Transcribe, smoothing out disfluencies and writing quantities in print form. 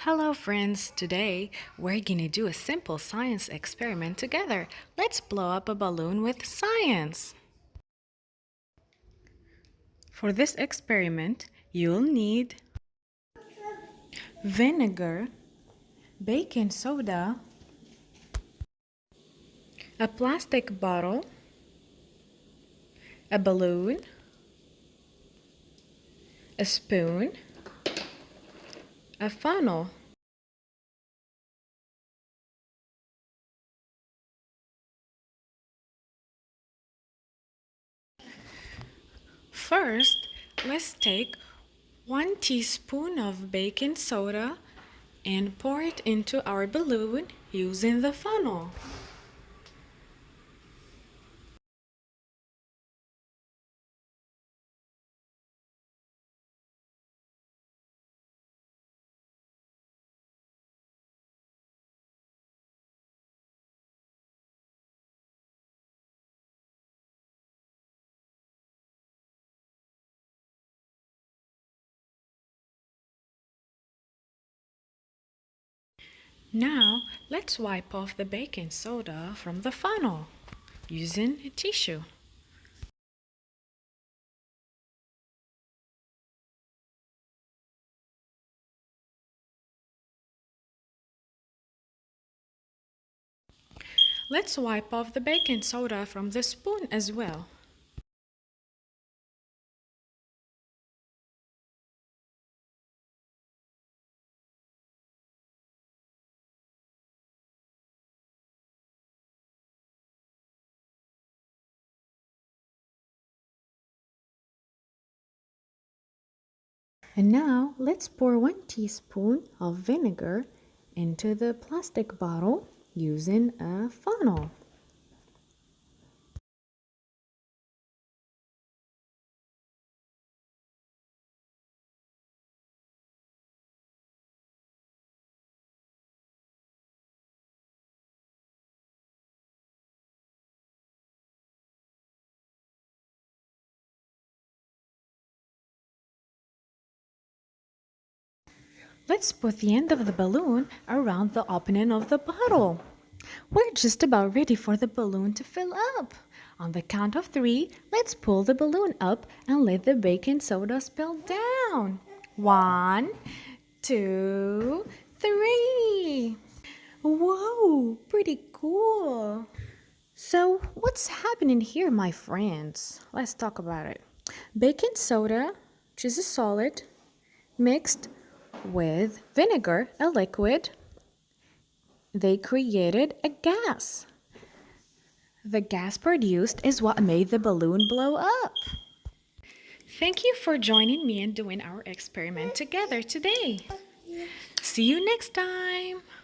Hello friends, today we're gonna do a simple science experiment together. Let's blow up a balloon with science. For this experiment, you'll need vinegar, baking soda, a plastic bottle, a balloon, a spoon, a funnel. First, let's take 1 teaspoon of baking soda and pour it into our balloon using the funnel. Now, let's wipe off the baking soda from the funnel using a tissue. Let's wipe off the baking soda from the spoon as well. And now, let's pour 1 teaspoon of vinegar into the plastic bottle using a funnel. Let's put the end of the balloon around the opening of the bottle. We're just about ready for the balloon to fill up. On the count of 3, let's pull the balloon up and let the baking soda spill down. 1, 2, 3. Whoa, pretty cool. So, what's happening here, my friends? Let's talk about it. Baking soda, which is a solid, mixed with vinegar, a liquid, they created a gas. The gas produced is what made the balloon blow up. Thank you for joining me and doing our experiment together today. See you next time.